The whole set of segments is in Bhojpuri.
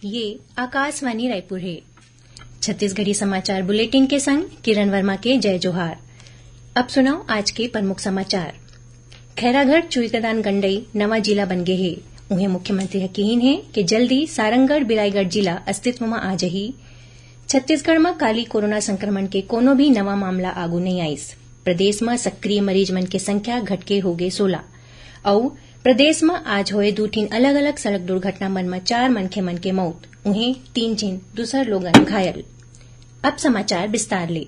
ये आकाशवाणी रायपुर है। छत्तीसगढ़ी समाचार बुलेटिन के संग किरण वर्मा के जय जोहार। अब सुनाओ आज के प्रमुख समाचार। खैरागढ़ चुईकदान गंडई नवा जिला बन गए है। उन्हें मुख्यमंत्री यकीन है कि जल्दी सारंगढ़ बिलाईगढ़ जिला अस्तित्व में आ जही। छत्तीसगढ़ में काली कोरोना संक्रमण के कोनो भी नवा मामला आगू नहीं आईस। प्रदेश में सक्रिय मरीज मन के संख्या घटके हो गए 16 और प्रदेश में आज होए 2 अलग अलग सड़क दुर्घटना मन में 4 मनखे मन के मौत, उन्हें 3 जिन दूसर लोगन घायल। अब समाचार विस्तार ले।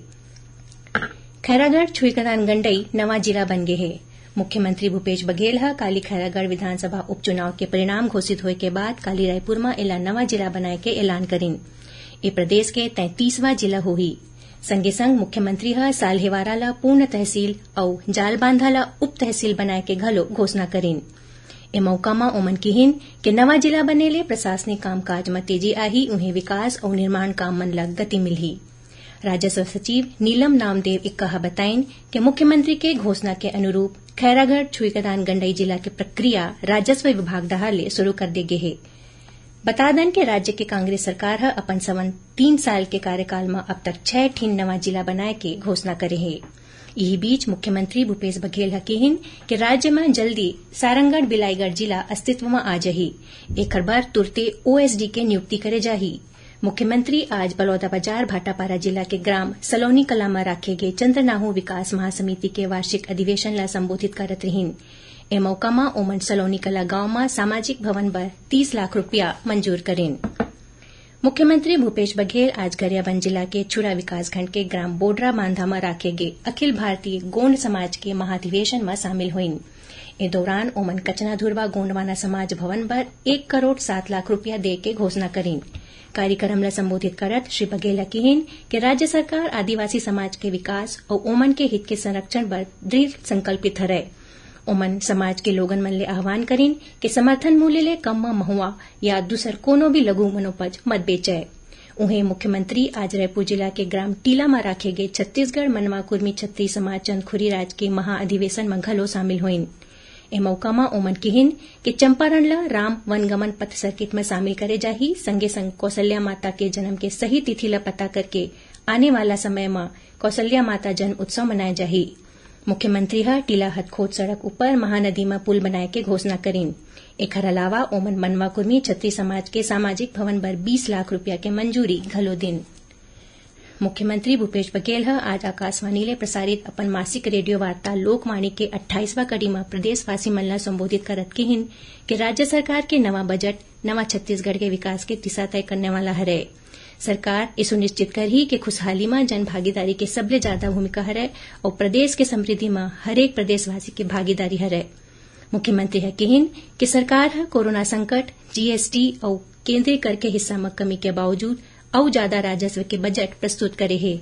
खैरागढ़ छुईकदान गंडई नवा जिला बन गए है। मुख्यमंत्री भूपेश बघेल हा काली खैरागढ़ विधानसभा उपचुनाव के परिणाम घोषित होए के बाद काली रायपुर में एला नवा जिला बनाए के ऐलान करीन। ये प्रदेश के 33वां जिला होही। संगे संग मुख्यमंत्री हा साल्हेवारा ला पूर्ण तहसील और जालबांधा ला उप तहसील बनाए के घलो घोषणा करीन। ए मौका में ओमन किहिन के नवा जिला बनेले प्रशासनिक कामकाज में तेजी आही, उन्हें विकास और निर्माण काम मन ला गति मिलही। राजस्व सचिव नीलम नामदेव इक्का बताइन कि मुख्यमंत्री के घोषणा के अनुरूप खैरागढ़ छुईकदान गंडई जिला की प्रक्रिया राजस्व विभाग डहाले शुरू कर दे गए है। बता दें कि राज्य के कांग्रेस सरकार है अपन 3 साल के कार्यकाल में अब तक 6 ठीन नवा जिला बनाए के घोषणा करे है। यही बीच मुख्यमंत्री भूपेश बघेल हकीन कि राज्य में जल्दी सारंगढ़ बिलाईगढ़ जिला अस्तित्व में आ जही। एक बार तुरते ओएसडी के नियुक्ति करे जाही। मुख्यमंत्री आज बलौदाबाजार भाटापारा जिला के ग्राम सलोनी कला में राखे गए चंद्रनाहू विकास महासमिति के वार्षिक अधिवेशन ला संबोधित करत रहीन। ए मौका में ओमन सलोनी कला गांव में सामाजिक भवन पर 30 लाख रुपया मंजूर करेन। मुख्यमंत्री भूपेश बघेल आज गरियाबंद जिला के छुरा विकासखंड के ग्राम बोडरा बांधा में राखे गए अखिल भारतीय गोंड समाज के महाधिवेशन में शामिल हुईन। इस दौरान ओमन कचना धुरवा गोंडवाना समाज भवन पर 1 करोड़ 7 लाख रुपया दे के घोषणा करीन। कार्यक्रम ला संबोधित करत श्री बघेल कहिन कि राज्य सरकार आदिवासी समाज के विकास और ओमन के हित के संरक्षण पर दृढ़ संकल्पित है। ओमन समाज के लोगन मन ले आह्वान करीन कि समर्थन मूल्य ले कम में महुआ या दूसर कोनो भी लघु मनोपज मत बेचे। उन्हें मुख्यमंत्री आज रायपुर जिला के ग्राम टीला में राखे गए छत्तीसगढ़ मनवा कुर्मी छत्री समाज चंदखुरी राज के महाअधिवेशन में घलो शामिल हुईन। ए मौका में ओमन किहिन कि चंपारण ला राम वनगमन पथ सर्किट में शामिल करे जाही। संगे संग कौशल्या माता के जन्म के सही तिथि ला पता करके आने वाला समय में कौशल्या माता जन्म उत्सव मनाए जाही। मुख्यमंत्री हा टीला हथखोद सड़क ऊपर महानदी में पुल बनाए के घोषणा करीन। एकर अलावा ओमन मनवा कुर्मी छत्री समाज के सामाजिक भवन पर 20 लाख रुपया के मंजूरी घलो दिन। मुख्यमंत्री भूपेश बघेल हा आज आकाशवाणी ले प्रसारित अपन मासिक रेडियो वार्ता लोकवाणी के 28वां कड़ी में प्रदेशवासी मन ला संबोधित करत किहिन कि राज्य सरकार के नवा बजट नवा छत्तीसगढ़ के विकास के दिशा तय करने वाला है। सरकार ये सुनिश्चित करही कि खुशहाली में जन भागीदारी के सबले ज्यादा भूमिका है और प्रदेश के समृद्धि में हरेक प्रदेशवासी की भागीदारी है। मुख्यमंत्री है कहिन कि सरकार है कोरोना संकट, जीएसटी और केंद्रीय कर के हिस्सा में कमी के बावजूद और ज्यादा राजस्व के बजट प्रस्तुत करे है।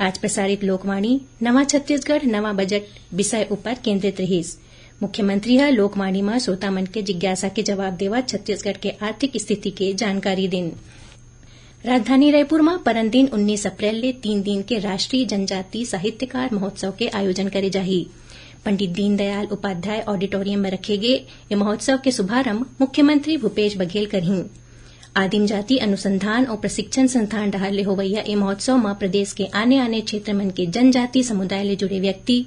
आज प्रसारित लोकवाणी नवा छत्तीसगढ़ नवा बजट विषय ऊपर केंद्रित रहीस। मुख्यमंत्री है लोकवाणी में श्रोता मन के जिज्ञासा के जवाब देवा छत्तीसगढ़ के आर्थिक स्थिति के जानकारी दिन। राजधानी रायपुर में परनदिन 19 अप्रैल ले 3 दिन के राष्ट्रीय जनजाति साहित्यकार महोत्सव के आयोजन करे जाही। पंडित दीनदयाल उपाध्याय ऑडिटोरियम में रखे गए ये महोत्सव के शुभारंभ मुख्यमंत्री भूपेश बघेल करही। आदिम जाति अनुसंधान और प्रशिक्षण संस्थान डहाले होवैया ये महोत्सव में प्रदेश के आने क्षेत्र मन के जनजाति समुदाय ले जुड़े व्यक्ति,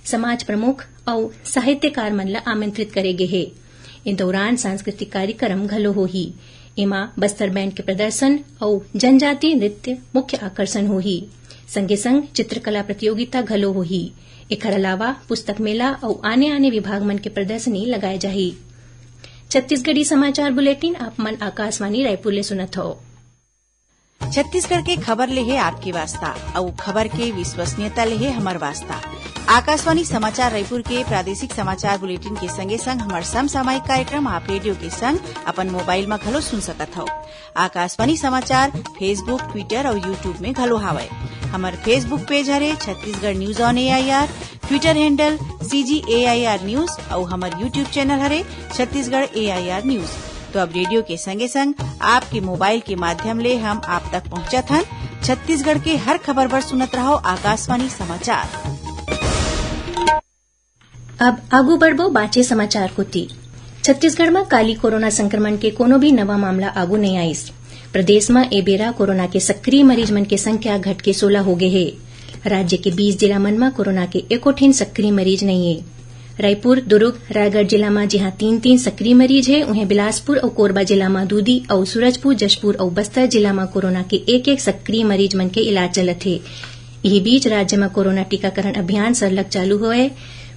समाज प्रमुख और साहित्यकार मन ला आमंत्रित करे गए है। इन दौरान सांस्कृतिक कार्यक्रम घलो होही। एमा बस्तर बैंड के प्रदर्शन और जनजातीय नृत्य मुख्य आकर्षण होही। संगे संग चित्रकला प्रतियोगिता घलो होही। एकर अलावा पुस्तक मेला और आने विभाग मन के प्रदर्शनी लगाए जाही। छत्तीसगढ़ी समाचार बुलेटिन आप मन आकाशवाणी रायपुर ले सुनत हो। छत्तीसगढ़ के खबर ले है आपके वास्ता और खबर के विश्वसनीयता ले है हमार वास्ता। आकाशवाणी समाचार रायपुर के प्रादेशिक समाचार बुलेटिन के संगे संग हमार समसामयिक कार्यक्रम आप रेडियो के संग अपन मोबाइल में घलो सुन सकत हो। आकाशवाणी समाचार फेसबुक, ट्विटर और यूट्यूब में घलो हावय। हमार फेसबुक पेज हरे Chhattisgarh news on AIR, Twitter handle CGAIR news और हमार यूट्यूब चैनल हरे छत्तीसगढ़ AIR न्यूज। तो अब रेडियो के संगे संग आपके मोबाइल के माध्यम ले हम आप तक पहुंचत हन। छत्तीसगढ़ के हर खबर पर सुनत रहो आकाशवाणी समाचार। अब आगू बढ़बो बाचे समाचार कोती। छत्तीसगढ़ में काली कोरोना संक्रमण के कोनो भी नवा मामला आगू नहीं आईस। प्रदेश में ए बेरा कोरोना के सक्रिय मरीज मन के संख्या घट के 16 हो गए है। राज्य के 20 जिला मन में कोरोना के एकोठिन सक्रिय मरीज नहीं है। रायपुर, दुर्ग, रायगढ़ जिला में जहां 3-3 सक्रिय मरीज है, उन्हें बिलासपुर और कोरबा जिला में दूधी और सूरजपुर, जशपुर और बस्तर जिला में कोरोना के एक-एक सक्रिय मरीज मन के इलाज चलत है। यही बीच राज्य में कोरोना टीकाकरण अभियान सरलग चालू हुआ है।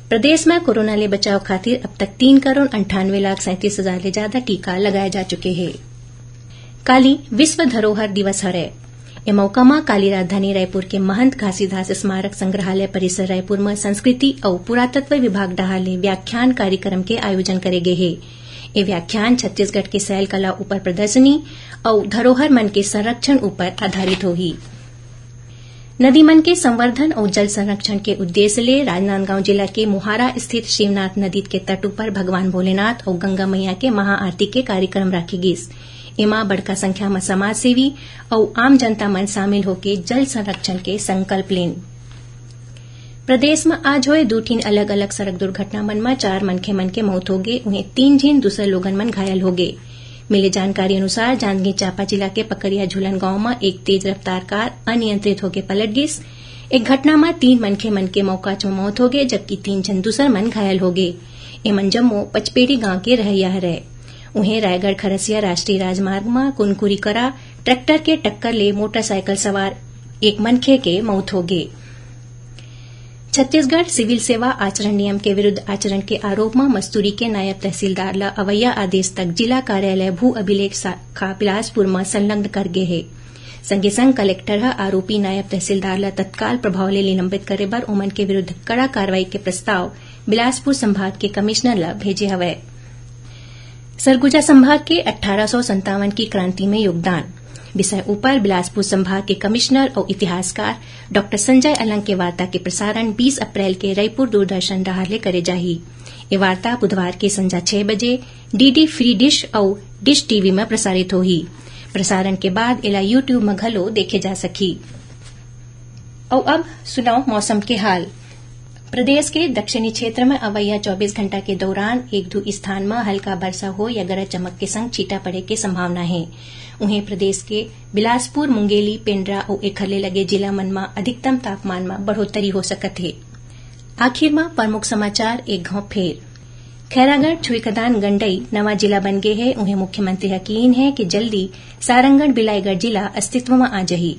प्रदेश में कोरोना ले बचाव खातिर अब तक 3,98,37,000 ले ज्यादा टीका लगाए जा चुके हैं। काली विश्व धरोहर दिवस हरे। ए मौका में काली राजधानी रायपुर के महंत घासीदास स्मारक संग्रहालय परिसर रायपुर में संस्कृति और पुरातत्व विभाग डहाले व्याख्यान कार्यक्रम के आयोजन करे गए है। ये व्याख्यान छत्तीसगढ़ के शैल कला ऊपर प्रदर्शनी और धरोहर मन के संरक्षण ऊपर आधारित होगी। नदी मन के संवर्धन और जल संरक्षण के उद्देश्य ले राजनांदगांव जिला के मोहारा स्थित शिवनाथ नदी के तट पर भगवान भोलेनाथ और गंगा मैया के महाआरती के कार्यक्रम राखे गिस। एमा बड़का संख्या में समाज सेवी और आम जनता मन शामिल होके जल संरक्षण के संकल्प लेन। प्रदेश में आज हुए 2 अलग अलग सड़क दुर्घटना मन में 4 मनखे मन के मौत हो गए, उन्हें 3 झीन दूसरे लोगन मन घायल हो गए। मिले जानकारी अनुसार जांजगीर चांपा जिला के पकड़िया झूलन गांव में एक तेज रफ्तार कार अनियंत्रित होकर पलट गिस। एक घटना में 3 मनखे मन के मौका च मौत हो गए, जबकि 3 जन दूसर मन घायल हो गए। एमन जम्मो पचपेड़ी गांव के रहैया रहे। उन्हें रायगढ़ खरसिया राष्ट्रीय राजमार्ग में कुनकुरी करा ट्रैक्टर के टक्कर ले मोटरसाइकिल सवार एक मनखे के मौत हो गए। छत्तीसगढ़ सिविल सेवा आचरण नियम के विरुद्ध आचरण के आरोप में मस्तूरी के नायब तहसीलदार ला अवैया आदेश तक जिला कार्यालय भू अभिलेख शाखा बिलासपुर में संलग्न कर गए है। संगे संग कलेक्टर आरोपी नायब तहसीलदार ला तत्काल प्रभाव ले निलंबित करे बर ओमन के विरुद्ध कड़ा कार्रवाई के प्रस्ताव बिलासपुर संभाग के कमिश्नर ला भेजे हवे। सरगुजा संभाग के 1857 की क्रांति में योगदान विषय ऊपर बिलासपुर संभाग के कमिश्नर और इतिहासकार डॉ संजय अलंग के वार्ता के प्रसारण 20 अप्रैल के रायपुर दूरदर्शन डहाले करे जाही। ये वार्ता बुधवार के संजा 6 बजे डीडी फ्री डिश और डिश टीवी में प्रसारित होगी। प्रसारण के बाद इला यूट्यूब में घलो देखे जा सकी। और अब सुनाओ मौसम के हाल। प्रदेश के दक्षिणी क्षेत्र में अवैया 24 घंटा के दौरान 1-2 स्थान में हल्का वर्षा हो या गरज चमक के संग छींटा पड़े की संभावना है। उन्हें प्रदेश के बिलासपुर, मुंगेली, पेंड्रा और एखरले लगे जिला मन में अधिकतम तापमान में बढ़ोतरी हो सकत है। आखिर में प्रमुख समाचार एक घाव फेर। खैरागढ़, छुईकदान, गंडई नवा जिला बन गए है। उन्हें मुख्यमंत्री यकीन है कि जल्दी सारंगढ़, बिलाईगढ़ जिला अस्तित्व में आ जाही।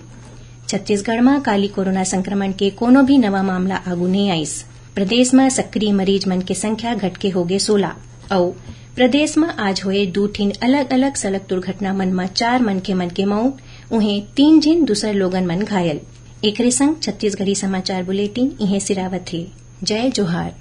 छत्तीसगढ़ में काली कोरोना संक्रमण के कोनो भी नवा मामला आगू नहीं आईस। प्रदेश में सक्रिय मरीज मन के संख्या घट के हो गए 16 और प्रदेश में आज हुए 2 अलग अलग सड़क दुर्घटना मन में 4 मनखे मन के मौत, उन्हें 3 जिन दूसरे लोगन मन घायल। एकरे संग छत्तीसगढ़ी समाचार बुलेटिन इहे सिरावत है। जय जोहार।